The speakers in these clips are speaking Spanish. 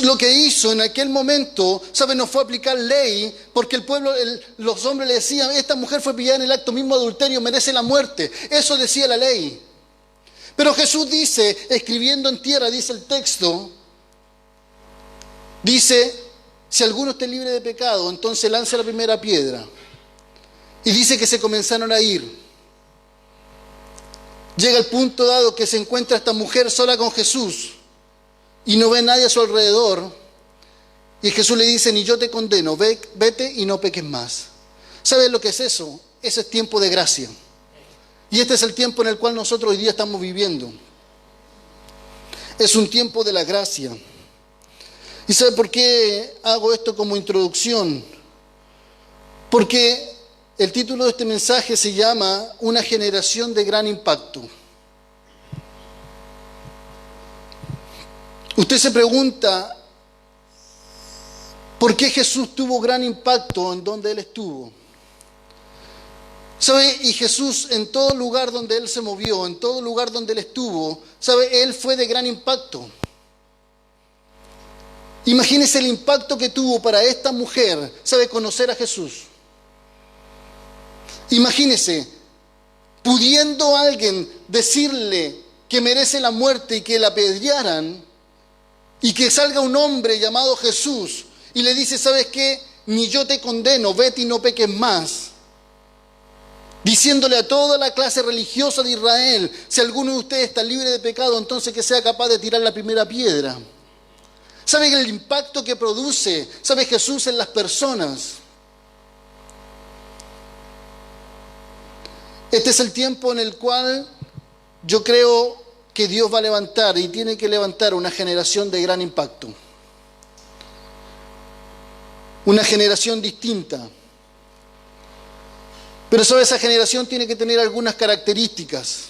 lo que hizo en aquel momento, ¿sabe? No fue aplicar ley, porque el pueblo, los hombres le decían, esta mujer fue pillada en el acto mismo de adulterio, merece la muerte. Eso decía la ley. Pero Jesús dice, escribiendo en tierra, dice el texto, dice, si alguno esté libre de pecado, entonces lance la primera piedra. Y dice que se comenzaron a ir. Llega el punto dado que se encuentra esta mujer sola con Jesús y no ve a nadie a su alrededor. Y Jesús le dice, ni yo te condeno, vete y no peques más. ¿Sabes lo que es eso? Ese es tiempo de gracia. Y este es el tiempo en el cual nosotros hoy día estamos viviendo. Es un tiempo de la gracia. ¿Y sabe por qué hago esto como introducción? Porque el título de este mensaje se llama Una generación de gran impacto. Usted se pregunta, ¿por qué Jesús tuvo gran impacto en donde Él estuvo? ¿Sabe? Y Jesús en todo lugar donde Él se movió, en todo lugar donde Él estuvo, ¿sabe? Él fue de gran impacto. Imagínese el impacto que tuvo para esta mujer, ¿sabe? Conocer a Jesús. Imagínese, pudiendo alguien decirle que merece la muerte y que la apedrearan, y que salga un hombre llamado Jesús y le dice, ¿sabes qué? Ni yo te condeno, vete y no peques más. Diciéndole a toda la clase religiosa de Israel, si alguno de ustedes está libre de pecado, entonces que sea capaz de tirar la primera piedra. ¿Saben el impacto que produce? ¿Sabe Jesús en las personas? Este es el tiempo en el cual yo creo que Dios va a levantar y tiene que levantar una generación de gran impacto. Una generación distinta. Pero ¿sabe? Esa generación tiene que tener algunas características.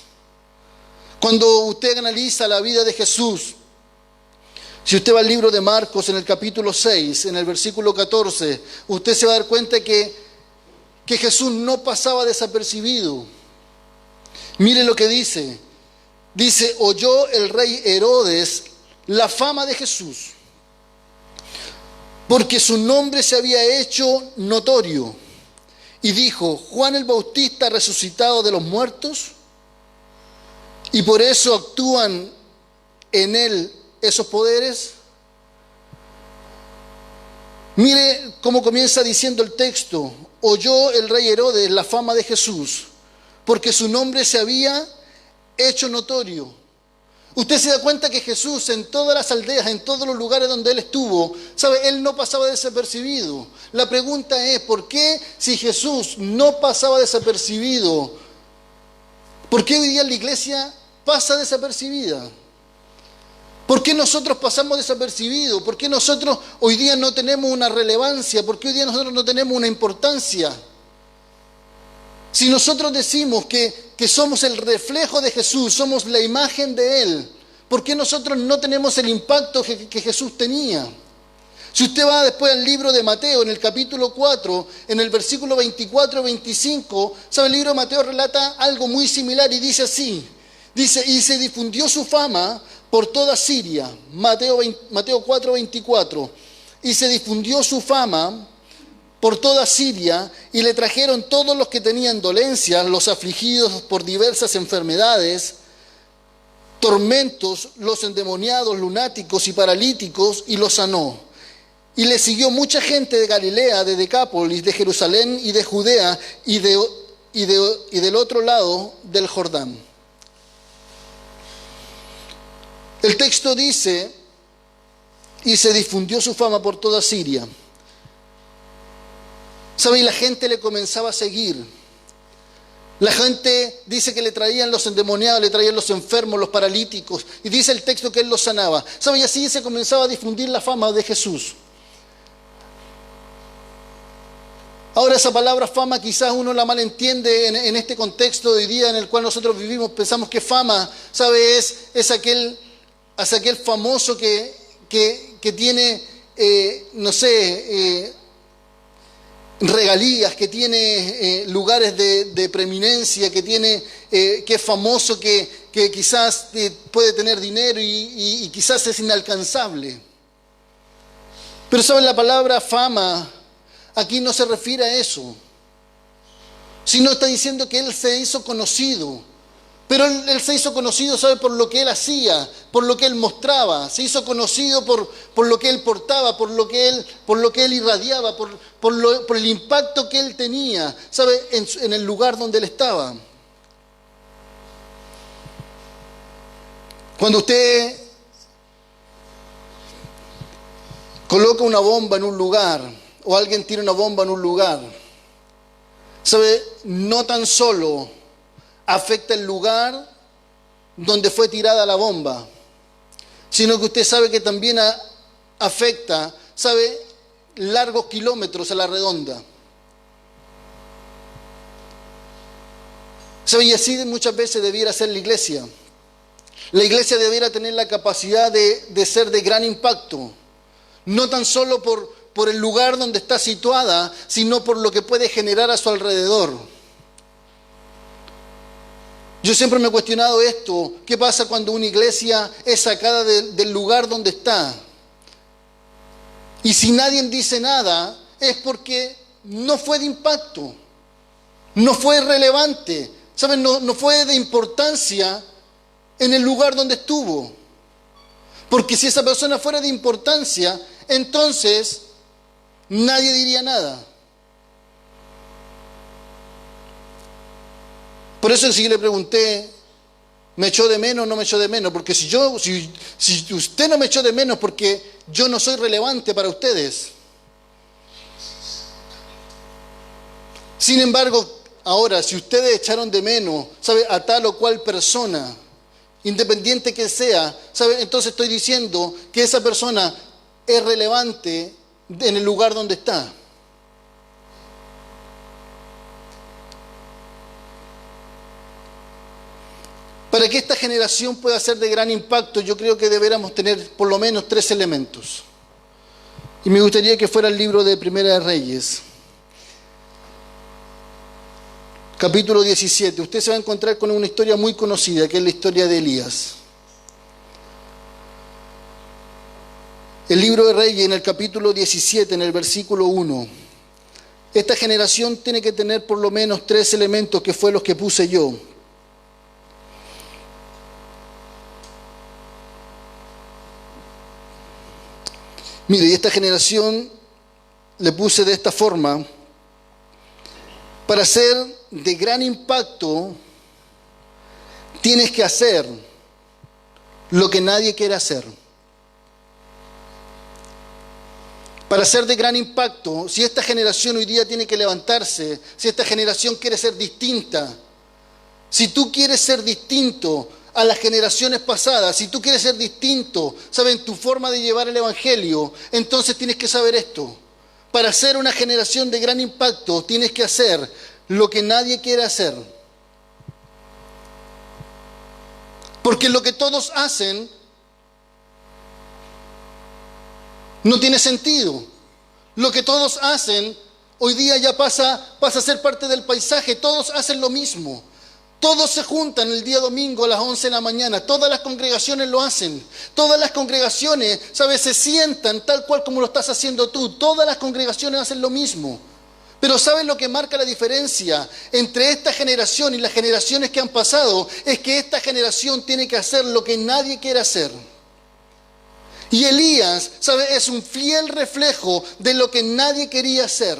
Cuando usted analiza la vida de Jesús, si usted va al libro de Marcos en el capítulo 6, en el versículo 14, usted se va a dar cuenta que Jesús no pasaba desapercibido. Mire lo que dice. Dice, oyó el rey Herodes la fama de Jesús, porque su nombre se había hecho notorio. Y dijo, Juan el Bautista ha resucitado de los muertos, y por eso actúan en él esos poderes. Mire cómo comienza diciendo el texto, oyó el rey Herodes la fama de Jesús, porque su nombre se había hecho notorio. Usted se da cuenta que Jesús en todas las aldeas, en todos los lugares donde Él estuvo, ¿sabe? Él no pasaba desapercibido. La pregunta es, ¿por qué si Jesús no pasaba desapercibido? ¿Por qué hoy día la iglesia pasa desapercibida? ¿Por qué nosotros pasamos desapercibidos? ¿Por qué nosotros hoy día no tenemos una relevancia? ¿Por qué hoy día nosotros no tenemos una importancia? Si nosotros decimos que somos el reflejo de Jesús, somos la imagen de Él, ¿por qué nosotros no tenemos el impacto que Jesús tenía? Si usted va después al libro de Mateo, en el capítulo 4, en el versículo 24 y 25, ¿sabe? El libro de Mateo relata algo muy similar y dice así. Dice, y se difundió su fama por toda Siria. Mateo 4, 24. Y se difundió su fama por toda Siria, y le trajeron todos los que tenían dolencias, los afligidos por diversas enfermedades, tormentos, los endemoniados, lunáticos y paralíticos, y los sanó. Y le siguió mucha gente de Galilea, de Decápolis, de Jerusalén y de Judea, y del otro lado del Jordán. El texto dice, y se difundió su fama por toda Siria. ¿Sabe? Y la gente le comenzaba a seguir. La gente dice que le traían los endemoniados, le traían los enfermos, los paralíticos. Y dice el texto que Él los sanaba. ¿Sabe? Y así se comenzaba a difundir la fama de Jesús. Ahora esa palabra fama quizás uno la malentiende en este contexto de hoy día en el cual nosotros vivimos. Pensamos que fama, ¿sabe? Es aquel famoso que tiene, regalías, que tiene lugares de preeminencia, que es famoso, que quizás puede tener dinero y quizás es inalcanzable. Pero ¿saben? La palabra fama aquí no se refiere a eso, sino está diciendo que él se hizo conocido. Pero él se hizo conocido, ¿sabe? Por lo que él hacía, por lo que él mostraba. Se hizo conocido por lo que él portaba, por lo que él irradiaba, por el impacto que él tenía, ¿sabe? En el lugar donde él estaba. Cuando usted coloca una bomba en un lugar, o alguien tira una bomba en un lugar, ¿sabe? No tan solo afecta el lugar donde fue tirada la bomba, sino que usted sabe que también afecta, ¿sabe?, largos kilómetros a la redonda. ¿Sabe? Y así muchas veces debiera ser la iglesia. La iglesia debiera tener la capacidad de ser de gran impacto, no tan solo por el lugar donde está situada, sino por lo que puede generar a su alrededor. Yo siempre me he cuestionado esto: ¿qué pasa cuando una iglesia es sacada del lugar donde está? Y si nadie dice nada, es porque no fue de impacto, no fue relevante, ¿saben? No fue de importancia en el lugar donde estuvo. Porque si esa persona fuera de importancia, entonces nadie diría nada. Por eso si yo le pregunté, ¿me echó de menos o no me echó de menos? Porque si usted no me echó de menos, porque yo no soy relevante para ustedes. Sin embargo, ahora, si ustedes echaron de menos, ¿sabe?, a tal o cual persona, independiente que sea, ¿sabe?, entonces estoy diciendo que esa persona es relevante en el lugar donde está. Para que esta generación pueda ser de gran impacto, yo creo que deberíamos tener por lo menos 3 elementos. Y me gustaría que fuera el libro de Primera de Reyes, capítulo 17. Usted se va a encontrar con una historia muy conocida, que es la historia de Elías. El libro de Reyes, en el capítulo 17, en el versículo 1. Esta generación tiene que tener por lo menos 3 elementos, que fue los que puse yo. Mire, y esta generación le puse de esta forma: para ser de gran impacto, tienes que hacer lo que nadie quiere hacer. Para ser de gran impacto, si esta generación hoy día tiene que levantarse, si esta generación quiere ser distinta, si tú quieres ser distinto a las generaciones pasadas, si tú quieres ser distinto, ¿saben?, tu forma de llevar el evangelio, entonces tienes que saber esto: para ser una generación de gran impacto, tienes que hacer lo que nadie quiere hacer. Porque lo que todos hacen no tiene sentido. Lo que todos hacen hoy día ya pasa a ser parte del paisaje. Todos hacen lo mismo. Todos se juntan el día domingo a las 11 de la mañana. Todas las congregaciones lo hacen. Todas las congregaciones, ¿sabes?, se sientan tal cual como lo estás haciendo tú. Todas las congregaciones hacen lo mismo. Pero ¿sabes lo que marca la diferencia entre esta generación y las generaciones que han pasado? Es que esta generación tiene que hacer lo que nadie quiere hacer. Y Elías, ¿sabes?, es un fiel reflejo de lo que nadie quería hacer.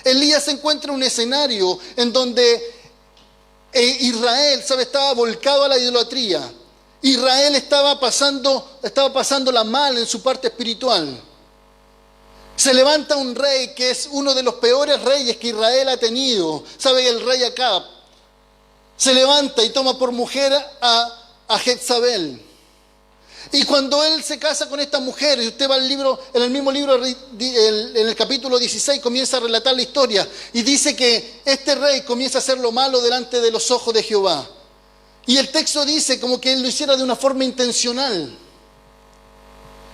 Elías se encuentra en un escenario en donde Israel, ¿sabe?, estaba volcado a la idolatría. Israel estaba pasándola mal en su parte espiritual. Se levanta un rey que es uno de los peores reyes que Israel ha tenido. ¿Sabe? El rey Acab se levanta y toma por mujer a Jezabel. Y cuando él se casa con esta mujer, y usted va al libro, en el mismo libro, en el capítulo 16, comienza a relatar la historia, y dice que este rey comienza a hacer lo malo delante de los ojos de Jehová. Y el texto dice como que él lo hiciera de una forma intencional.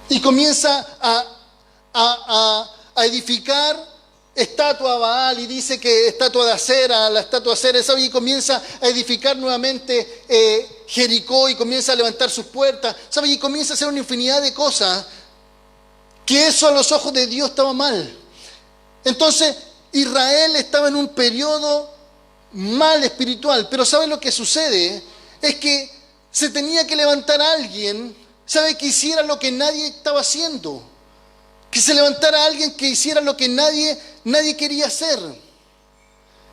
Y comienza a edificar estatua a Baal, y dice que estatua de acera, la estatua de acera, ¿sabe? Y comienza a edificar nuevamente Jericó, y comienza a levantar sus puertas, ¿sabe? Y comienza a hacer una infinidad de cosas que eso a los ojos de Dios estaba mal. Entonces, Israel estaba en un periodo mal espiritual. Pero ¿sabe lo que sucede? Es que se tenía que levantar alguien, ¿sabe? Que hiciera lo que nadie estaba haciendo. Que se levantara alguien que hiciera lo que nadie quería hacer.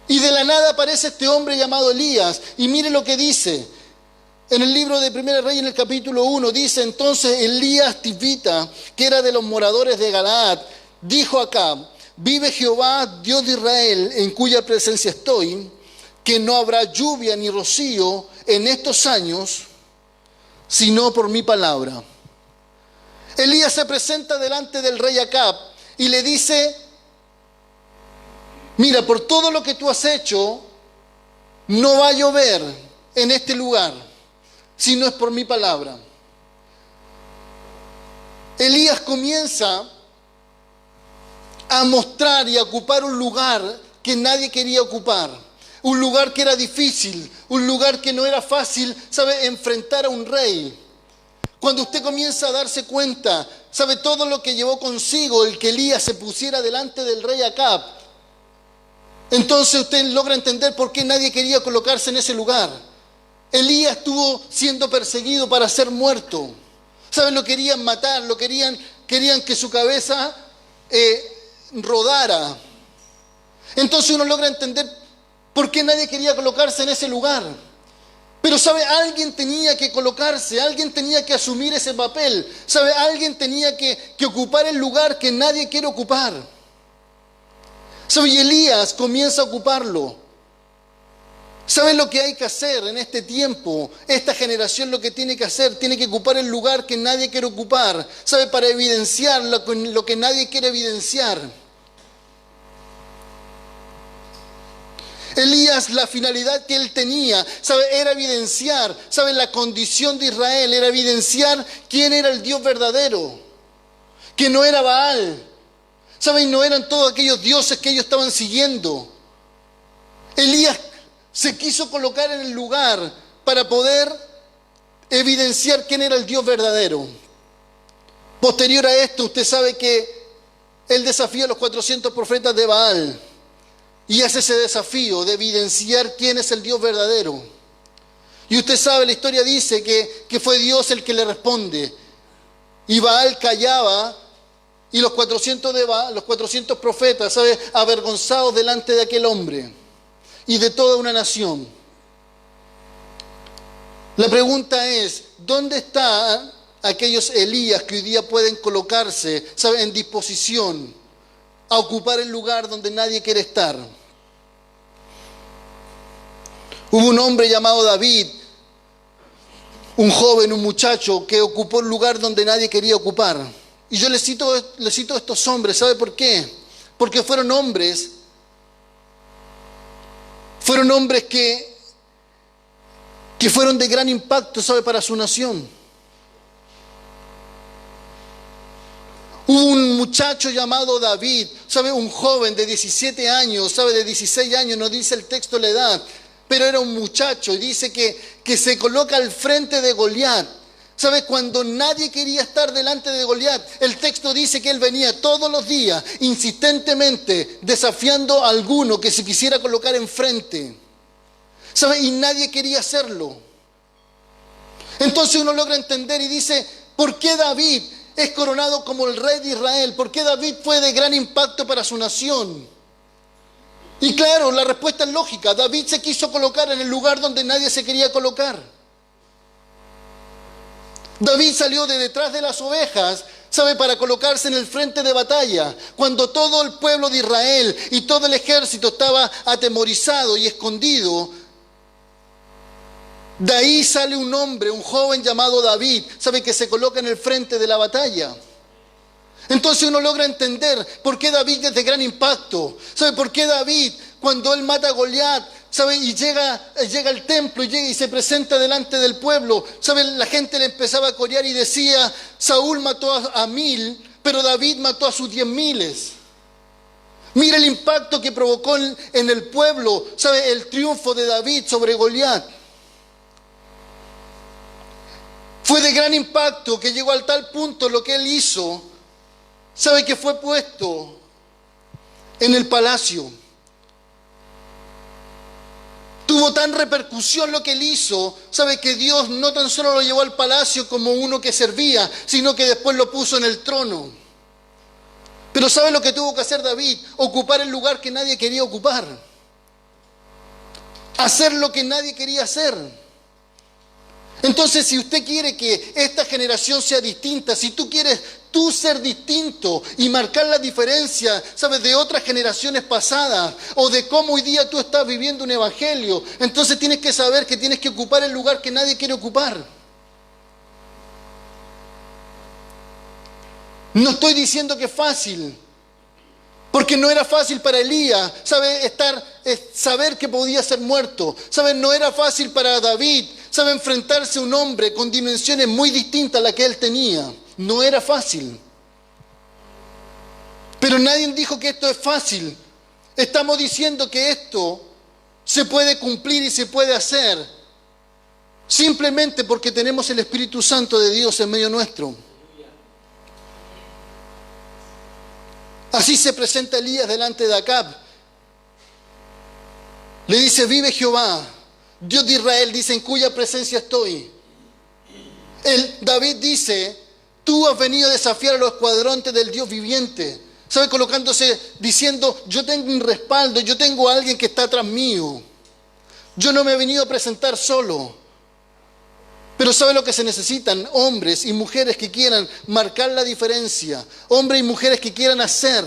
Y de la nada aparece este hombre llamado Elías. Y mire lo que dice. En el libro de Primera Reyes, en el capítulo 1, dice: entonces Elías Tisbita, que era de los moradores de Galaad, dijo a Acab: vive Jehová, Dios de Israel, en cuya presencia estoy, que no habrá lluvia ni rocío en estos años, sino por mi palabra. Elías se presenta delante del rey Acab y le dice: mira, por todo lo que tú has hecho, no va a llover en este lugar, si no es por mi palabra. Elías comienza a mostrar y a ocupar un lugar que nadie quería ocupar, un lugar que era difícil, un lugar que no era fácil, ¿sabe?, enfrentar a un rey. Cuando usted comienza a darse cuenta, ¿sabe?, todo lo que llevó consigo el que Elías se pusiera delante del rey Acab, entonces usted logra entender por qué nadie quería colocarse en ese lugar. Elías estuvo siendo perseguido para ser muerto. ¿Saben? Lo querían matar, querían que su cabeza rodara. Entonces uno logra entender por qué nadie quería colocarse en ese lugar. Pero ¿sabe? Alguien tenía que colocarse, alguien tenía que asumir ese papel. ¿Sabe? Alguien tenía que ocupar el lugar que nadie quiere ocupar. ¿Sabe? Y Elías comienza a ocuparlo. ¿Sabe lo que hay que hacer en este tiempo? Esta generación lo que tiene que hacer, tiene que ocupar el lugar que nadie quiere ocupar. ¿Sabe? Para evidenciar lo que nadie quiere evidenciar. Elías, la finalidad que él tenía, ¿sabe?, era evidenciar, ¿sabe?, la condición de Israel, era evidenciar quién era el Dios verdadero, que no era Baal, ¿sabe?, y no eran todos aquellos dioses que ellos estaban siguiendo. Elías se quiso colocar en el lugar para poder evidenciar quién era el Dios verdadero. Posterior a esto, usted sabe que él desafía a los 400 profetas de Baal. Y hace ese desafío de evidenciar quién es el Dios verdadero. Y usted sabe, la historia dice que fue Dios el que le responde. Y Baal callaba, y los 400 profetas, ¿sabe?, avergonzados delante de aquel hombre y de toda una nación. La pregunta es: ¿dónde están aquellos Elías que hoy día pueden colocarse, ¿sabe?, en disposición a ocupar el lugar donde nadie quiere estar? Hubo un hombre llamado David, un joven, un muchacho que ocupó el lugar donde nadie quería ocupar. Y yo le cito a estos hombres, ¿sabe por qué? Porque fueron hombres que fueron de gran impacto, ¿sabe?, para su nación. Hubo un muchacho llamado David, ¿sabe?, un joven de 17 años, ¿sabe?, de 16 años, no dice el texto la edad, pero era un muchacho, y dice que se coloca al frente de Goliat. ¿Sabe? Cuando nadie quería estar delante de Goliat, el texto dice que él venía todos los días, insistentemente, desafiando a alguno que se quisiera colocar enfrente. ¿Sabe? Y nadie quería hacerlo. Entonces uno logra entender y dice: ¿por qué David es coronado como el rey de Israel? ¿Por qué David fue de gran impacto para su nación? Y claro, la respuesta es lógica. David se quiso colocar en el lugar donde nadie se quería colocar. David salió de detrás de las ovejas, ¿sabe?, para colocarse en el frente de batalla. Cuando todo el pueblo de Israel y todo el ejército estaba atemorizado y escondido, de ahí sale un hombre, un joven llamado David, ¿sabe?, que se coloca en el frente de la batalla. Entonces uno logra entender por qué David es de gran impacto. ¿Sabe por qué David, cuando él mata a Goliat, ¿sabe?, y llega al templo y se presenta delante del pueblo, ¿sabe?, la gente le empezaba a corear y decía: Saúl mató a 1000, pero David mató a sus 10,000. Mira el impacto que provocó en el pueblo, ¿sabe?, el triunfo de David sobre Goliat. Fue de gran impacto, que llegó al tal punto lo que él hizo, ¿sabe que fue puesto en el palacio? Tuvo tan repercusión lo que él hizo, ¿sabe? Que Dios no tan solo lo llevó al palacio como uno que servía, sino que después lo puso en el trono. Pero ¿sabe lo que tuvo que hacer David? Ocupar el lugar que nadie quería ocupar. Hacer lo que nadie quería hacer. Entonces, si usted quiere que esta generación sea distinta, si tú quieres tú ser distinto y marcar la diferencia, ¿sabes?, de otras generaciones pasadas o de cómo hoy día tú estás viviendo un evangelio, entonces tienes que saber que tienes que ocupar el lugar que nadie quiere ocupar. No estoy diciendo que es fácil, porque no era fácil para Elías, saber que podía ser muerto. No era fácil para David, enfrentarse a un hombre con dimensiones muy distintas a las que él tenía. No era fácil. Pero nadie dijo que esto es fácil. Estamos diciendo que esto se puede cumplir y se puede hacer simplemente porque tenemos el Espíritu Santo de Dios en medio nuestro. Así se presenta Elías delante de Acab. Le dice: vive Jehová, Dios de Israel, dice, en cuya presencia estoy. David dice: tú has venido a desafiar a los escuadrones del Dios viviente. Colocándose, diciendo: yo tengo un respaldo, yo tengo a alguien que está atrás mío. Yo no me he venido a presentar solo. Pero ¿sabe lo que se necesitan? Hombres y mujeres que quieran marcar la diferencia. Hombres y mujeres que quieran hacer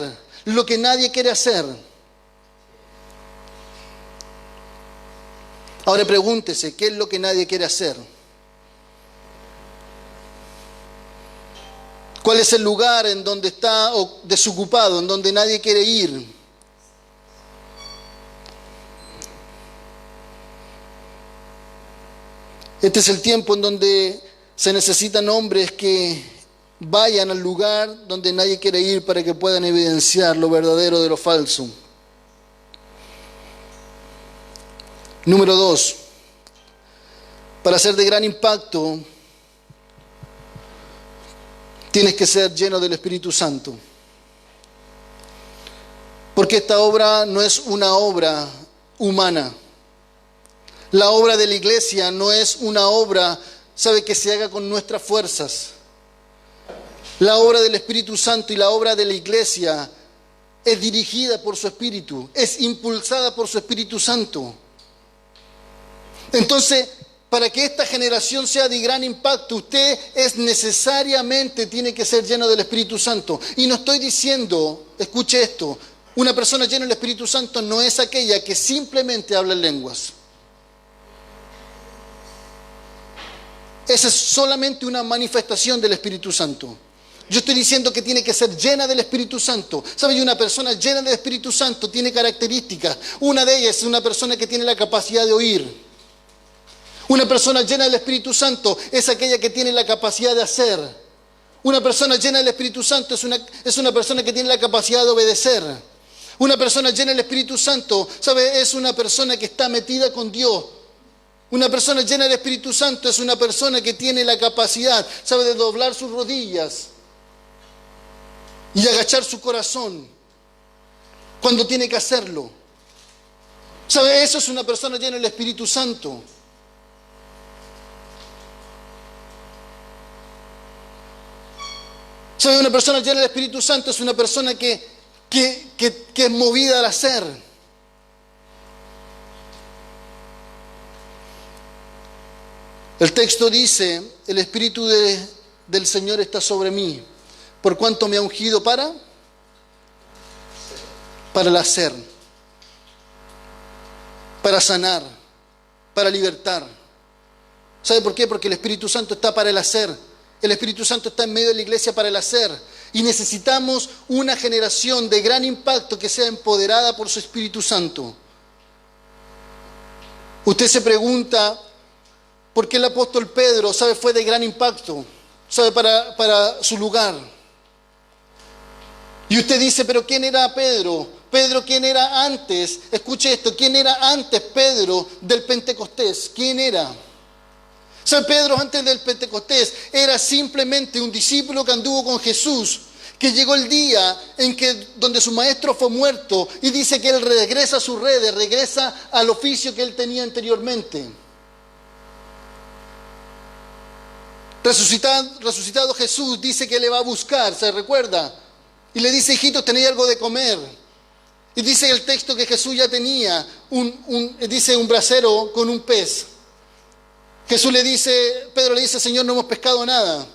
lo que nadie quiere hacer. Ahora pregúntese, ¿qué es lo que nadie quiere hacer? ¿Cuál es el lugar en donde está desocupado, en donde nadie quiere ir? Este es el tiempo en donde se necesitan hombres que vayan al lugar donde nadie quiere ir para que puedan evidenciar lo verdadero de lo falso. Número 2. Para ser de gran impacto, tienes que ser lleno del Espíritu Santo. Porque esta obra no es una obra humana. La obra de la iglesia no es una obra, que se haga con nuestras fuerzas. La obra del Espíritu Santo y la obra de la iglesia es dirigida por su Espíritu, es impulsada por su Espíritu Santo. Entonces, para que esta generación sea de gran impacto, usted necesariamente tiene que ser lleno del Espíritu Santo. Y no estoy diciendo, escuche esto, una persona llena del Espíritu Santo no es aquella que simplemente habla en lenguas. Esa es solamente una manifestación del Espíritu Santo. Yo estoy diciendo que tiene que ser llena del Espíritu Santo. Y una persona llena del Espíritu Santo tiene características. Una de ellas es una persona que tiene la capacidad de oír. Una persona llena del Espíritu Santo es aquella que tiene la capacidad de hacer. Una persona llena del Espíritu Santo es una persona que tiene la capacidad de obedecer. Una persona llena del Espíritu Santo, es una persona que está metida con Dios. Una persona llena del Espíritu Santo es una persona que tiene la capacidad, de doblar sus rodillas y agachar su corazón cuando tiene que hacerlo. Eso es una persona llena del Espíritu Santo. Una persona llena del Espíritu Santo es una persona que es movida al hacer. El texto dice: el Espíritu del Señor está sobre mí, por cuanto me ha ungido para el hacer, para sanar, para libertar. ¿Sabe por qué? Porque el Espíritu Santo está para el hacer. El Espíritu Santo está en medio de la iglesia para el hacer. Y necesitamos una generación de gran impacto que sea empoderada por su Espíritu Santo. Usted se pregunta: ¿por qué el apóstol Pedro, fue de gran impacto, para su lugar? Y usted dice: ¿pero quién era Pedro? Pedro, ¿quién era antes? Escuche esto, ¿quién era antes Pedro del Pentecostés? ¿Quién era? Pedro antes del Pentecostés era simplemente un discípulo que anduvo con Jesús, que llegó el día en que donde su maestro fue muerto y dice que él regresa a sus redes, regresa al oficio que él tenía anteriormente. Resucitado Jesús dice que le va a buscar, ¿se recuerda? Y le dice, hijito, ¿tenéis algo de comer? Y dice el texto que Jesús ya tenía un brasero con un pez. Pedro le dice, Señor, no hemos pescado nada.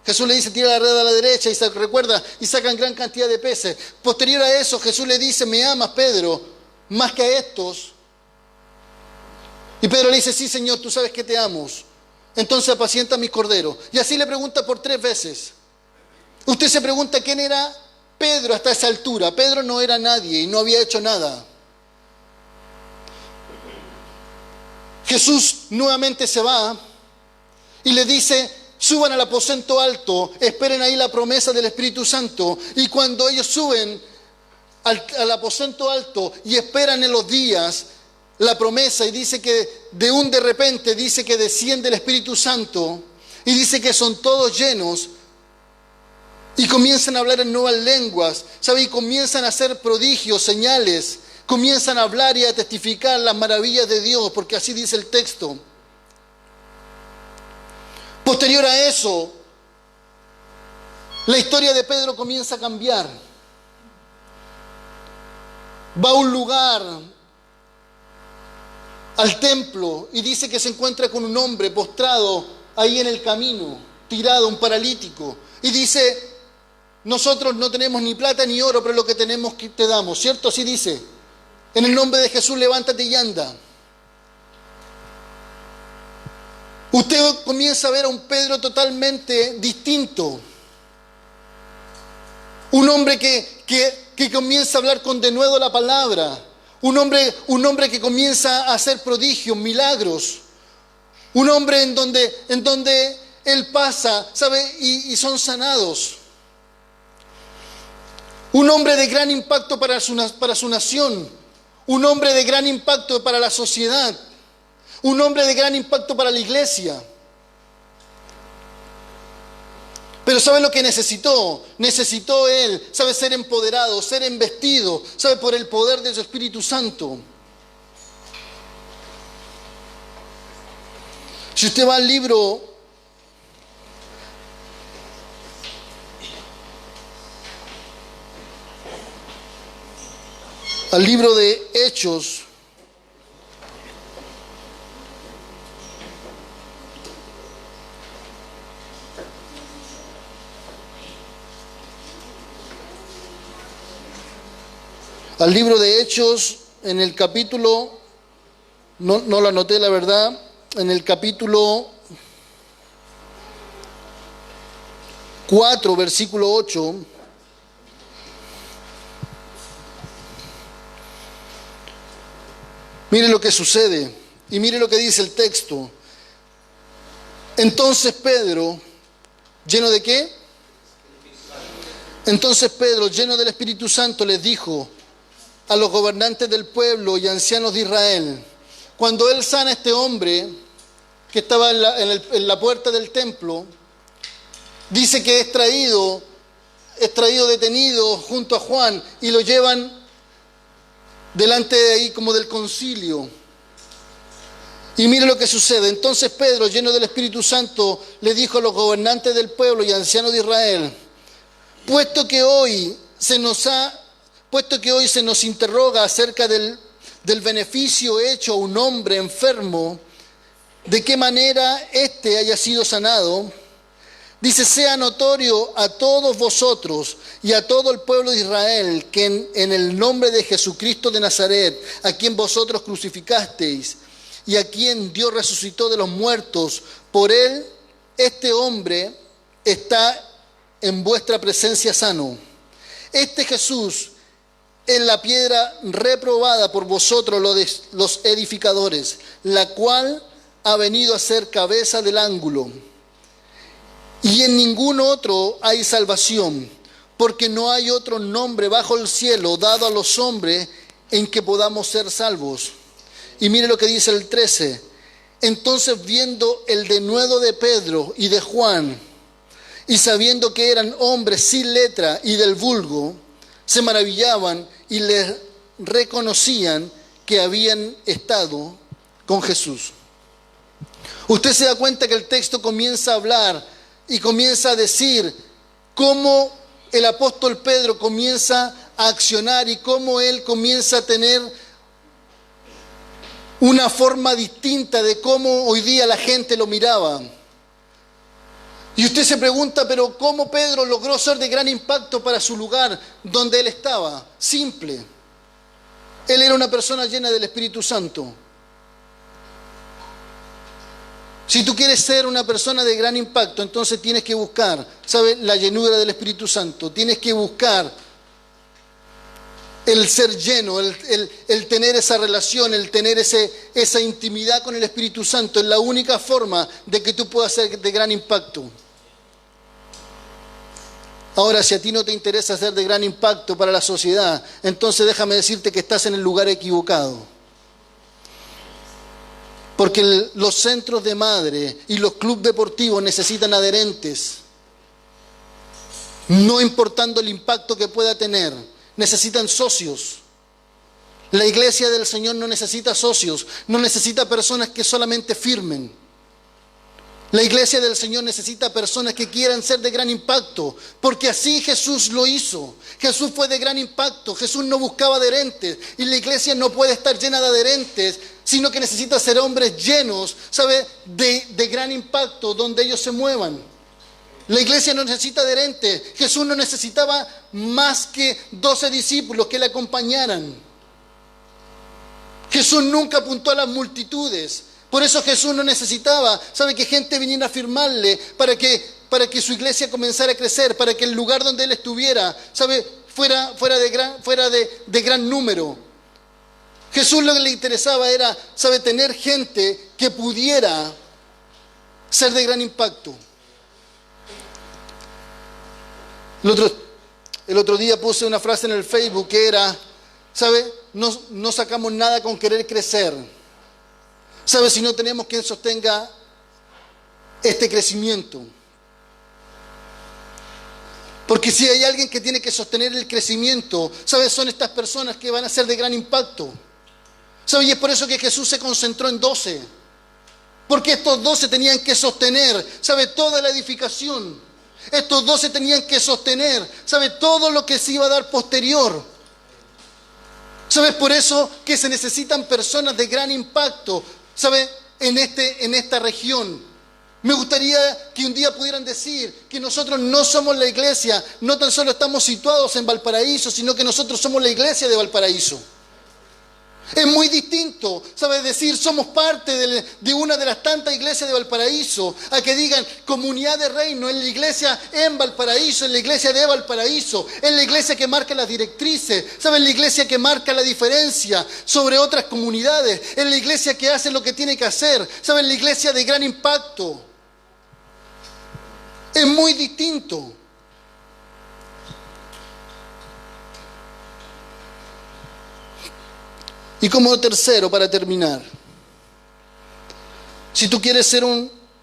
Jesús le dice, tira la red a la derecha y se recuerda y sacan gran cantidad de peces. Posterior a eso, Jesús le dice, ¿me amas, Pedro, más que a estos? Y Pedro le dice, sí, Señor, tú sabes que te amo. Entonces apacienta mis corderos. Y así le pregunta por 3 veces. Usted se pregunta quién era Pedro hasta esa altura. Pedro no era nadie y no había hecho nada. Jesús nuevamente se va y le dice, suban al aposento alto, esperen ahí la promesa del Espíritu Santo. Y cuando ellos suben al aposento alto y esperan en los días la promesa, y dice que de repente dice que desciende el Espíritu Santo y dice que son todos llenos y comienzan a hablar en nuevas lenguas, ¿sabe? Y comienzan a hacer prodigios, señales, comienzan a hablar y a testificar las maravillas de Dios, porque así dice el texto. Posterior a eso, la historia de Pedro comienza a cambiar. Va a un lugar, al templo, y dice que se encuentra con un hombre postrado ahí en el camino, tirado, un paralítico. Y dice, nosotros no tenemos ni plata ni oro, pero lo que tenemos que te damos, ¿cierto? Así dice, en el nombre de Jesús levántate y anda. Usted comienza a ver a un Pedro totalmente distinto. Un hombre que comienza a hablar con denuedo la palabra. Un hombre que comienza a hacer prodigios, milagros. Un hombre en donde él pasa, ¿sabe? Y son sanados. Un hombre de gran impacto para su nación. Un hombre de gran impacto para la sociedad. Un hombre de gran impacto para la iglesia. Pero ¿sabe lo que necesitó? Necesitó él, ¿sabe? Ser empoderado, ser embestido, ¿sabe? Por el poder de su Espíritu Santo. Si usted va al libro de Hechos, al libro de Hechos, en el capítulo, no lo anoté la verdad, en el capítulo 4, versículo 8, mire lo que sucede y mire lo que dice el texto. Entonces Pedro, ¿lleno de qué? Entonces Pedro, lleno del Espíritu Santo, les dijo a los gobernantes del pueblo y ancianos de Israel, cuando él sana a este hombre que estaba en la puerta del templo, dice que es traído detenido junto a Juan y lo llevan delante de ahí como del concilio. Y mire lo que sucede. Entonces Pedro, lleno del Espíritu Santo, le dijo a los gobernantes del pueblo y ancianos de Israel, puesto que hoy se nos interroga acerca del beneficio hecho a un hombre enfermo, de qué manera éste haya sido sanado, dice, sea notorio a todos vosotros y a todo el pueblo de Israel que en el nombre de Jesucristo de Nazaret, a quien vosotros crucificasteis y a quien Dios resucitó de los muertos, por él este hombre está en vuestra presencia sano. Este Jesús es la piedra reprobada por vosotros los edificadores, la cual ha venido a ser cabeza del ángulo. Y en ningún otro hay salvación, porque no hay otro nombre bajo el cielo dado a los hombres en que podamos ser salvos. Y mire lo que dice el 13. Entonces, viendo el denuedo de Pedro y de Juan, y sabiendo que eran hombres sin letra y del vulgo, se maravillaban y les reconocían que habían estado con Jesús. Usted se da cuenta que el texto comienza a hablar y comienza a decir cómo el apóstol Pedro comienza a accionar y cómo él comienza a tener una forma distinta de cómo hoy día la gente lo miraba. Y usted se pregunta, pero ¿cómo Pedro logró ser de gran impacto para su lugar donde él estaba? Simple. Él era una persona llena del Espíritu Santo. Si tú quieres ser una persona de gran impacto, entonces tienes que buscar, ¿sabes?, la llenura del Espíritu Santo. Tienes que buscar el ser lleno, el tener esa relación, el tener esa intimidad con el Espíritu Santo. Es la única forma de que tú puedas ser de gran impacto. Ahora, si a ti no te interesa ser de gran impacto para la sociedad, entonces déjame decirte que estás en el lugar equivocado. Porque los centros de madre y los clubes deportivos necesitan adherentes. No importando el impacto que pueda tener, necesitan socios. La iglesia del Señor no necesita socios, no necesita personas que solamente firmen. La iglesia del Señor necesita personas que quieran ser de gran impacto, porque así Jesús lo hizo. Jesús fue de gran impacto, Jesús no buscaba adherentes, y la iglesia no puede estar llena de adherentes, sino que necesita ser hombres llenos, ¿sabe?, de gran impacto, donde ellos se muevan. La iglesia no necesita adherentes. Jesús no necesitaba más que 12 discípulos que le acompañaran. Jesús nunca apuntó a las multitudes. Por eso Jesús no necesitaba, ¿sabe?, que gente viniera a firmarle para que su iglesia comenzara a crecer, para que el lugar donde él estuviera, ¿sabe?, fuera de gran número. Jesús lo que le interesaba era, ¿sabe?, tener gente que pudiera ser de gran impacto. El otro día puse una frase en el Facebook que era, ¿sabe?, no sacamos nada con querer crecer. ¿Sabe?, si no tenemos quien sostenga este crecimiento. Porque si hay alguien que tiene que sostener el crecimiento, ¿sabe?, son estas personas que van a ser de gran impacto. ¿Sabe?, y es por eso que Jesús se concentró en 12. Porque estos 12 tenían que sostener, ¿sabe?, toda la edificación. Estos 12 tenían que sostener, ¿sabe?, todo lo que se iba a dar posterior. ¿Sabes? Por eso que se necesitan personas de gran impacto, ¿sabe?, en esta región. Me gustaría que un día pudieran decir que nosotros no somos la iglesia, no tan solo estamos situados en Valparaíso, sino que nosotros somos la iglesia de Valparaíso. Es muy distinto, ¿sabes?, decir somos parte de una de las tantas iglesias de Valparaíso, a que digan comunidad de reino, en la iglesia en Valparaíso, en la iglesia de Valparaíso, en la iglesia que marca las directrices, ¿sabes?, la iglesia que marca la diferencia sobre otras comunidades, en la iglesia que hace lo que tiene que hacer, ¿sabes?, la iglesia de gran impacto. Es muy distinto. Y como tercero, para terminar, si tú quieres ser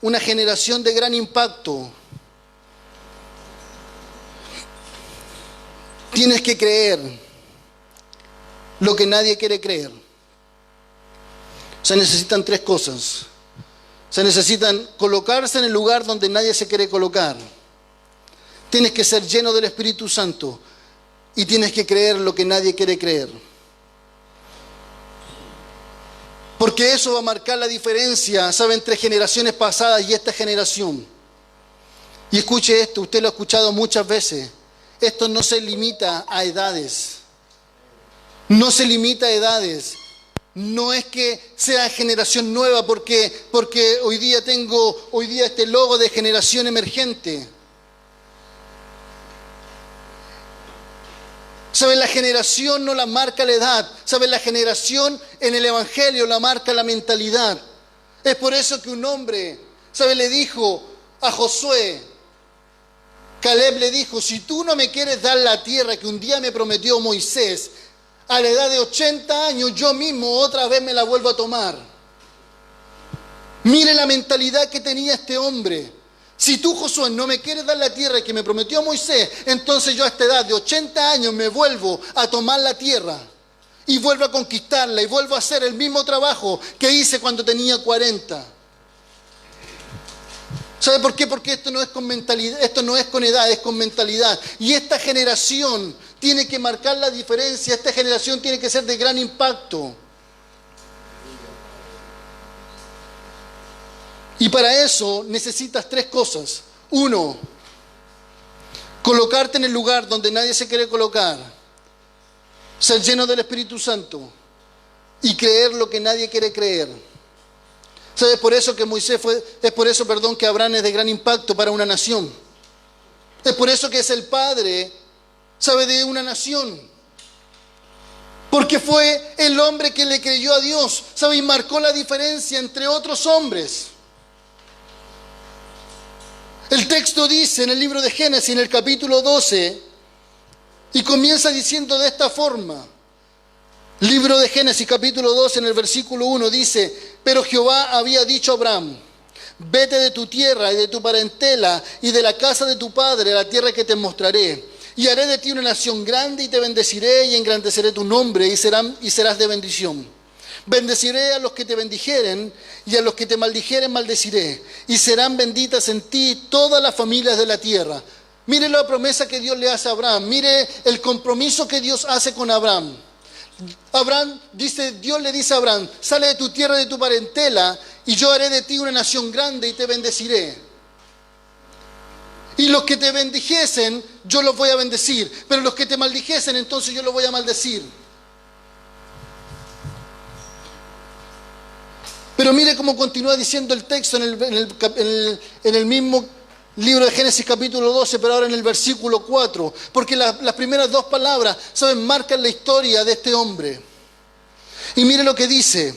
una generación de gran impacto, tienes que creer lo que nadie quiere creer. Se necesitan 3 cosas. Se necesitan colocarse en el lugar donde nadie se quiere colocar. Tienes que ser lleno del Espíritu Santo y tienes que creer lo que nadie quiere creer. Porque eso va a marcar la diferencia, ¿sabe?, entre generaciones pasadas y esta generación. Y escuche esto, usted lo ha escuchado muchas veces. Esto no se limita a edades. No se limita a edades. No es que sea generación nueva porque hoy día tengo este logo de generación emergente. ¿Sabe? La generación no la marca la edad. ¿Sabe? La generación en el Evangelio la marca la mentalidad. Es por eso que un hombre, ¿sabe?, le dijo a Josué, Caleb le dijo, si tú no me quieres dar la tierra que un día me prometió Moisés, a la edad de 80 años yo mismo otra vez me la vuelvo a tomar. Mire la mentalidad que tenía este hombre. Si tú, Josué, no me quieres dar la tierra que me prometió Moisés, entonces yo a esta edad de 80 años me vuelvo a tomar la tierra y vuelvo a conquistarla y vuelvo a hacer el mismo trabajo que hice cuando tenía 40. ¿Sabe por qué? Porque esto no es con mentalidad, esto no es con edad, es con mentalidad. Y esta generación tiene que marcar la diferencia, esta generación tiene que ser de gran impacto. Y para eso necesitas 3 cosas. 1, colocarte en el lugar donde nadie se quiere colocar. Ser lleno del Espíritu Santo. Y creer lo que nadie quiere creer. ¿Sabes? Por eso que que Abraham es de gran impacto para una nación. Es por eso que es el padre, ¿sabe?, de una nación. Porque fue el hombre que le creyó a Dios, ¿sabe? Y marcó la diferencia entre otros hombres. El texto dice en el libro de Génesis, en el capítulo 12, y comienza diciendo de esta forma. Libro de Génesis, capítulo 12, en el versículo 1, dice: pero Jehová había dicho a Abraham: vete de tu tierra y de tu parentela y de la casa de tu padre a la tierra que te mostraré. Y haré de ti una nación grande y te bendeciré y engrandeceré tu nombre y serás de bendición. Bendeciré a los que te bendijeren y a los que te maldijeren maldeciré. Y serán benditas en ti todas las familias de la tierra. Mire la promesa que Dios le hace a Abraham. Mire el compromiso que Dios hace con Abraham. Dios le dice a Abraham: sale de tu tierra y de tu parentela y yo haré de ti una nación grande y te bendeciré. Y los que te bendijesen, yo los voy a bendecir. Pero los que te maldijesen, entonces yo los voy a maldecir. Pero mire cómo continúa diciendo el texto en el mismo libro de Génesis capítulo 12, pero ahora en el versículo 4. Porque las primeras 2 palabras, ¿saben?, marcan la historia de este hombre. Y mire lo que dice: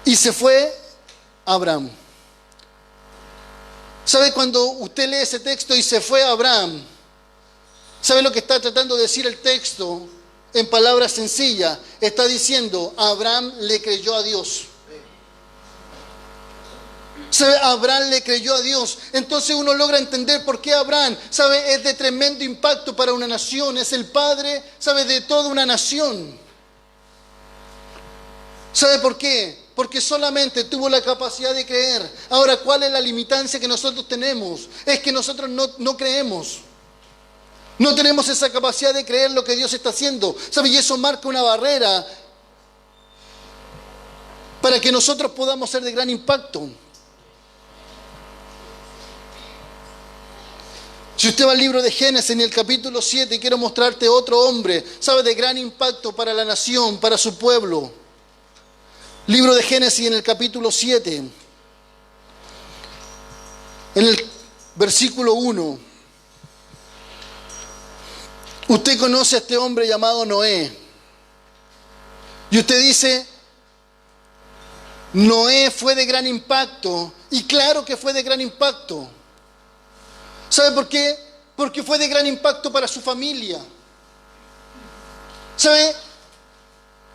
y se fue Abraham. ¿Sabe? Cuando usted lee ese texto, y se fue Abraham, ¿sabe lo que está tratando de decir el texto? En palabras sencillas, está diciendo: Abraham le creyó a Dios. ¿Sabe? Abraham le creyó a Dios. Entonces uno logra entender por qué Abraham, ¿sabe?, es de tremendo impacto para una nación. Es el padre, ¿sabe?, de toda una nación. ¿Sabe por qué? Porque solamente tuvo la capacidad de creer. Ahora, ¿cuál es la limitancia que nosotros tenemos? Es que nosotros no creemos. No tenemos esa capacidad de creer lo que Dios está haciendo. ¿Sabe? Y eso marca una barrera para que nosotros podamos ser de gran impacto. Si usted va al libro de Génesis, en el capítulo 7, quiero mostrarte otro hombre, ¿sabe?, de gran impacto para la nación, para su pueblo. Libro de Génesis, en el capítulo 7, en el versículo 1. Usted conoce a este hombre llamado Noé. Y usted dice: Noé fue de gran impacto. Y claro que fue de gran impacto. ¿Sabe por qué? Porque fue de gran impacto para su familia. ¿Sabe?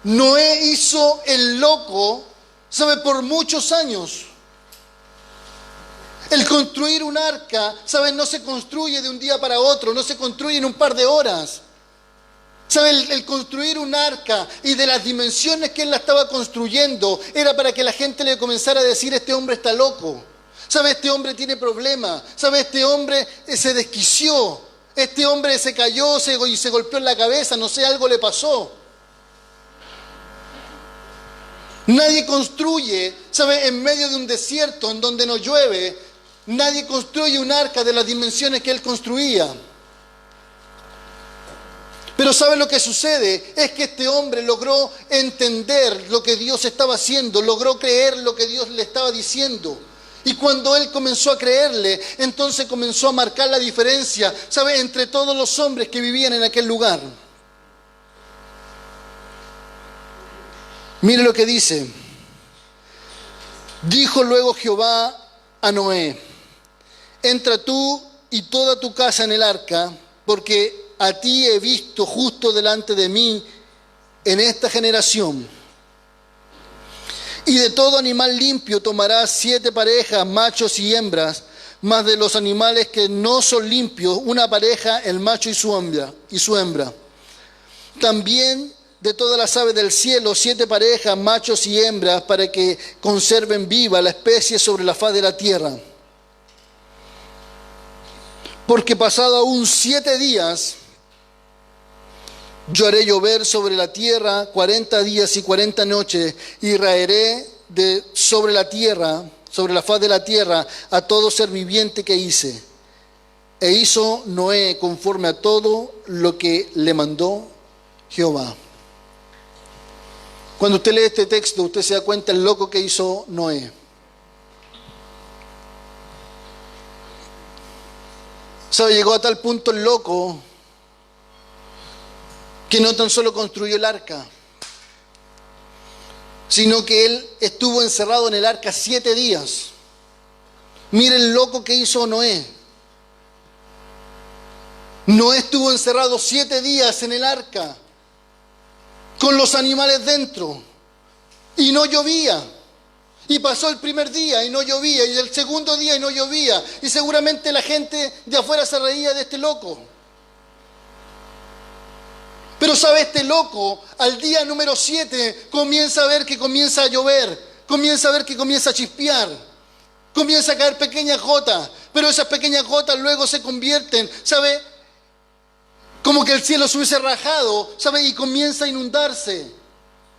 Noé hizo el loco, ¿sabe?, por muchos años. El construir un arca, ¿saben?, no se construye de un día para otro, no se construye en un par de horas. ¿Saben? El construir un arca y de las dimensiones que él la estaba construyendo era para que la gente le comenzara a decir: este hombre está loco. ¿Sabe? Este hombre tiene problemas. ¿Sabe? Este hombre se desquició. Este hombre se cayó y se golpeó en la cabeza, no sé, algo le pasó. Nadie construye, ¿sabe?, en medio de un desierto en donde no llueve. Nadie construye un arca de las dimensiones que él construía. Pero ¿sabe lo que sucede? Es que este hombre logró entender lo que Dios estaba haciendo, logró creer lo que Dios le estaba diciendo. Y cuando él comenzó a creerle, entonces comenzó a marcar la diferencia, ¿sabe?, entre todos los hombres que vivían en aquel lugar. Mire lo que dice. Dijo luego Jehová a Noé: entra tú y toda tu casa en el arca, porque a ti he visto justo delante de mí en esta generación. Y de todo animal limpio tomarás 7 parejas, machos y hembras, Mas de los animales que no son limpios, una pareja, el macho y su hembra. También de todas las aves del cielo, 7 parejas, machos y hembras, para que conserven viva la especie sobre la faz de la tierra. Porque pasado aún 7 días, yo haré llover sobre la tierra 40 días y 40 noches, y raeré sobre la tierra, sobre la faz de la tierra, a todo ser viviente que hice. E hizo Noé conforme a todo lo que le mandó Jehová. Cuando usted lee este texto, usted se da cuenta el loco que hizo Noé. ¿Sabe? Llegó a tal punto el loco que no tan solo construyó el arca, sino que él estuvo encerrado en el arca 7 días. Mire el loco que hizo Noé. Noé estuvo encerrado 7 días en el arca, con los animales dentro, y no llovía. Y pasó el primer día y no llovía, y el segundo día y no llovía, y seguramente la gente de afuera se reía de este loco. Pero sabe, este loco al día número 7 comienza a ver que comienza a llover, comienza a ver que comienza a chispear, comienza a caer pequeñas gotas, pero esas pequeñas gotas luego se convierten, ¿sabe? Como que el cielo se hubiese rajado, ¿sabe? Y comienza a inundarse,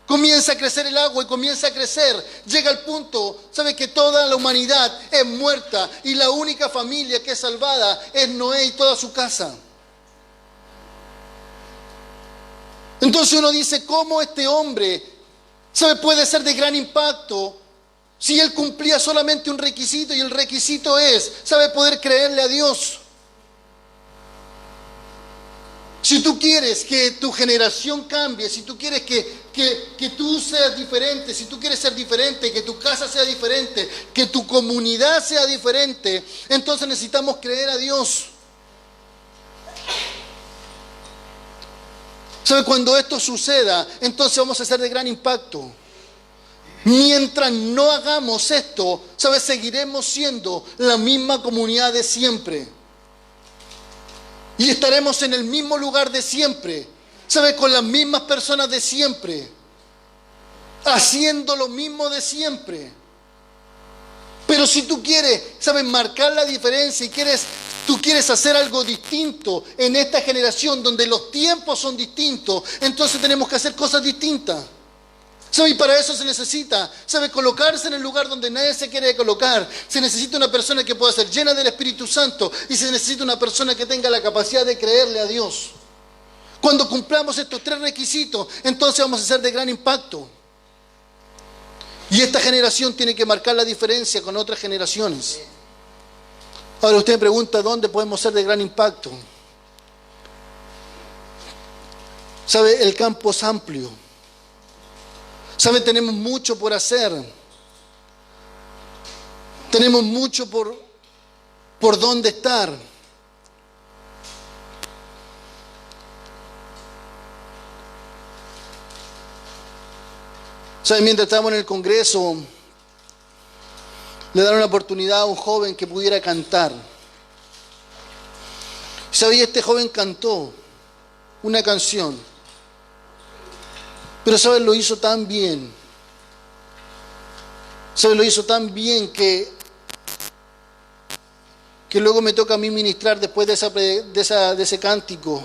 comienza a crecer el agua y comienza a crecer. Llega al punto, ¿sabe? Que toda la humanidad es muerta y la única familia que es salvada es Noé y toda su casa. Entonces uno dice, ¿cómo este hombre, ¿sabe? Puede ser de gran impacto si él cumplía solamente un requisito, y el requisito es, ¿sabe? Poder creerle a Dios. Si tú quieres que tu generación cambie, si tú quieres que tú seas diferente, si tú quieres ser diferente, que tu casa sea diferente, que tu comunidad sea diferente, entonces necesitamos creer a Dios. ¿Sabe? Cuando esto suceda, entonces vamos a ser de gran impacto. Mientras no hagamos esto, ¿sabe? Seguiremos siendo la misma comunidad de siempre. Y estaremos en el mismo lugar de siempre, ¿sabe? Con las mismas personas de siempre, haciendo lo mismo de siempre. Pero si tú quieres, ¿sabes? Marcar la diferencia y tú quieres hacer algo distinto en esta generación donde los tiempos son distintos, entonces tenemos que hacer cosas distintas. ¿Sabe? Y para eso se necesita, ¿sabe? Colocarse en el lugar donde nadie se quiere colocar. Se necesita una persona que pueda ser llena del Espíritu Santo, y se necesita una persona que tenga la capacidad de creerle a Dios. Cuando cumplamos estos 3 requisitos, entonces vamos a ser de gran impacto. Y esta generación tiene que marcar la diferencia con otras generaciones. Ahora usted me pregunta, ¿dónde podemos ser de gran impacto? ¿Sabe? El campo es amplio. ¿Sabe? Tenemos mucho por hacer. Tenemos mucho por dónde estar. ¿Sabe? Mientras estábamos en el Congreso, le dieron la oportunidad a un joven que pudiera cantar. ¿Sabe? Y este joven cantó una canción. Pero, ¿sabes? Lo hizo tan bien. ¿Sabes? Lo hizo tan bien que luego me toca a mí ministrar después de ese cántico.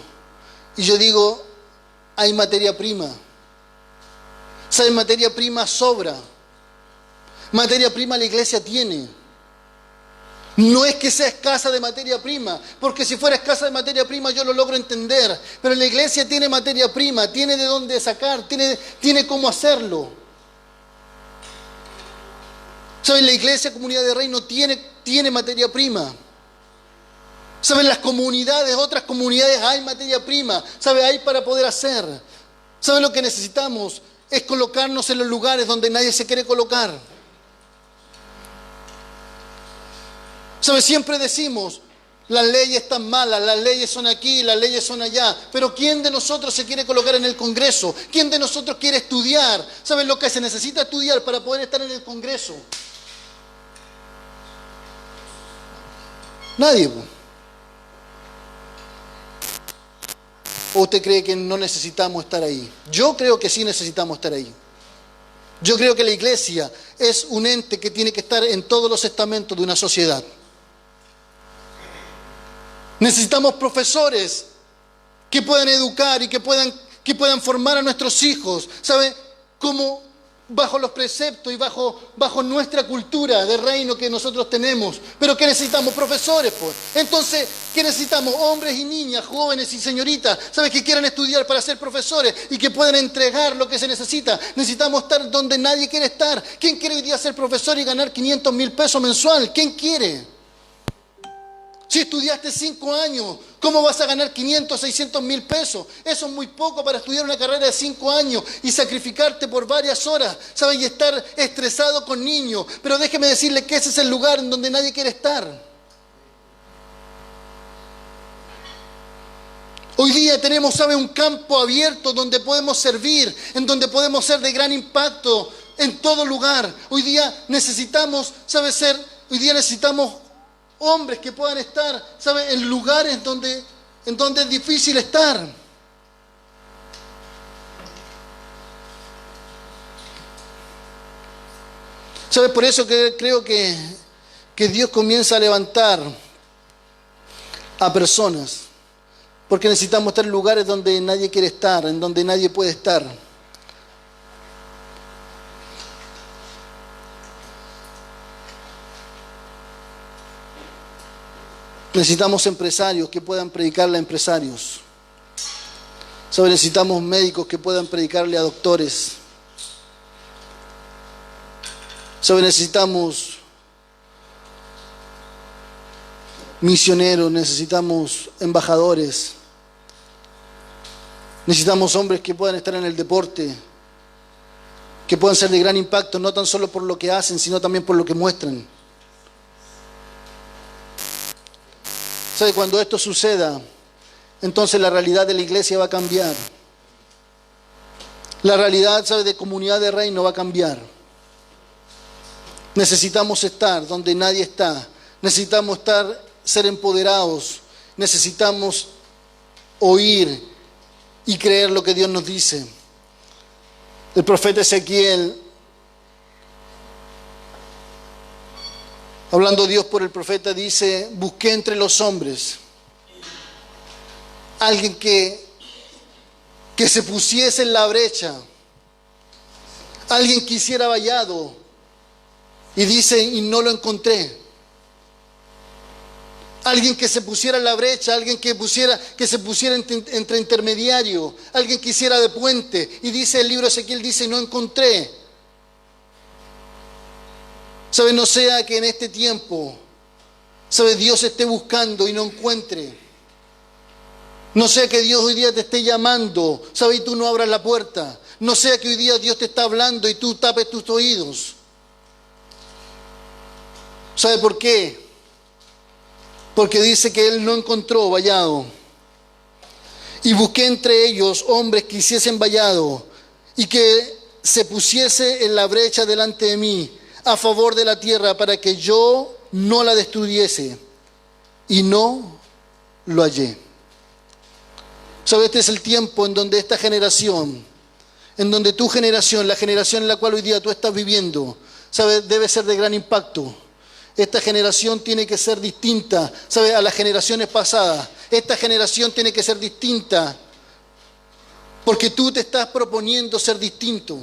Y yo digo, hay materia prima. ¿Sabes? Materia prima sobra. Materia prima la iglesia tiene. No es que sea escasa de materia prima, porque si fuera escasa de materia prima yo lo logro entender, pero la iglesia tiene materia prima, tiene de dónde sacar, tiene cómo hacerlo. ¿Saben? La iglesia, comunidad de reino, tiene materia prima. ¿Saben? Las comunidades, otras comunidades, hay materia prima. ¿Saben? Hay para poder hacer. ¿Saben? Lo que necesitamos es colocarnos en los lugares donde nadie se quiere colocar. ¿Sabe? Siempre decimos, las leyes están malas, las leyes son aquí, las leyes son allá. Pero ¿quién de nosotros se quiere colocar en el Congreso? ¿Quién de nosotros quiere estudiar? ¿Saben lo que se necesita estudiar para poder estar en el Congreso? Nadie. ¿O usted cree que no necesitamos estar ahí? Yo creo que sí necesitamos estar ahí. Yo creo que la iglesia es un ente que tiene que estar en todos los estamentos de una sociedad. Necesitamos profesores que puedan educar y que puedan formar a nuestros hijos, ¿sabe? Como bajo los preceptos y bajo nuestra cultura de reino que nosotros tenemos. Pero ¿qué necesitamos? Profesores, pues. Entonces, ¿qué necesitamos? Hombres y niñas, jóvenes y señoritas, ¿sabes? Que quieran estudiar para ser profesores y que puedan entregar lo que se necesita. Necesitamos estar donde nadie quiere estar. ¿Quién quiere hoy día ser profesor y ganar 500,000 pesos mensual? ¿Quién quiere? Si estudiaste 5 años, ¿cómo vas a ganar 500, 600,000 pesos? Eso es muy poco para estudiar una carrera de 5 años y sacrificarte por varias horas, ¿sabes? Y estar estresado con niños. Pero déjeme decirle que ese es el lugar en donde nadie quiere estar. Hoy día tenemos, ¿sabe? Un campo abierto donde podemos servir, en donde podemos ser de gran impacto en todo lugar. Hoy día necesitamos, ¿sabe? Hoy día necesitamos hombres que puedan estar, ¿sabe? En lugares donde es difícil estar. ¿Sabe? Por eso que creo que Dios comienza a levantar a personas. Porque necesitamos estar en lugares donde nadie quiere estar, en donde nadie puede estar. Necesitamos empresarios que puedan predicarle a empresarios. ¿Sabe? Necesitamos médicos que puedan predicarle a doctores. ¿Sabe? Necesitamos misioneros, necesitamos embajadores. Necesitamos hombres que puedan estar en el deporte, que puedan ser de gran impacto, no tan solo por lo que hacen, sino también por lo que muestran. ¿Sabe? Cuando esto suceda, entonces la realidad de la iglesia va a cambiar. La realidad, ¿sabe? De comunidad de reino va a cambiar. Necesitamos estar donde nadie está. Necesitamos ser empoderados. Necesitamos oír y creer lo que Dios nos dice. El profeta Ezequiel, hablando Dios por el profeta, dice: busqué entre los hombres alguien que se pusiese en la brecha, alguien que hiciera vallado, y dice, y no lo encontré. Alguien que se pusiera en la brecha, alguien que se pusiera entre intermediario, alguien que hiciera de puente, y dice el libro de Ezequiel, dice, no encontré. ¿Sabe? No sea que en este tiempo, ¿sabe? Dios esté buscando y no encuentre. No sea que Dios hoy día te esté llamando, ¿sabe? Y tú no abras la puerta. No sea que hoy día Dios te está hablando y tú tapes tus oídos. ¿Sabe por qué? Porque dice que Él no encontró vallado. Y busqué entre ellos hombres que hiciesen vallado y que se pusiese en la brecha delante de mí, a favor de la tierra, para que yo no la destruyese, y no lo hallé. ¿Sabe? Este es el tiempo en donde esta generación, en donde tu generación, la generación en la cual hoy día tú estás viviendo, ¿sabe? Debe ser de gran impacto. Esta generación tiene que ser distinta, ¿sabe? A las generaciones pasadas. Esta generación tiene que ser distinta, porque tú te estás proponiendo ser distinto.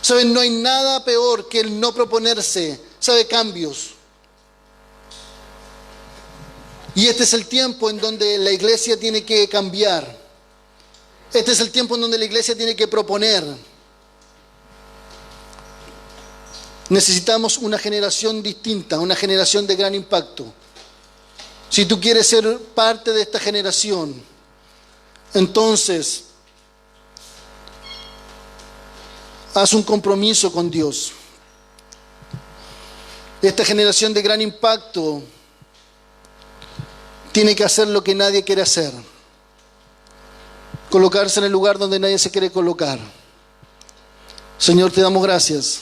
¿Sabes? No hay nada peor que el no proponerse, ¿sabe? Cambios. Y este es el tiempo en donde la iglesia tiene que cambiar. Este es el tiempo en donde la iglesia tiene que proponer. Necesitamos una generación distinta, una generación de gran impacto. Si tú quieres ser parte de esta generación, entonces haz un compromiso con Dios. Esta generación de gran impacto tiene que hacer lo que nadie quiere hacer. Colocarse en el lugar donde nadie se quiere colocar. Señor, te damos gracias.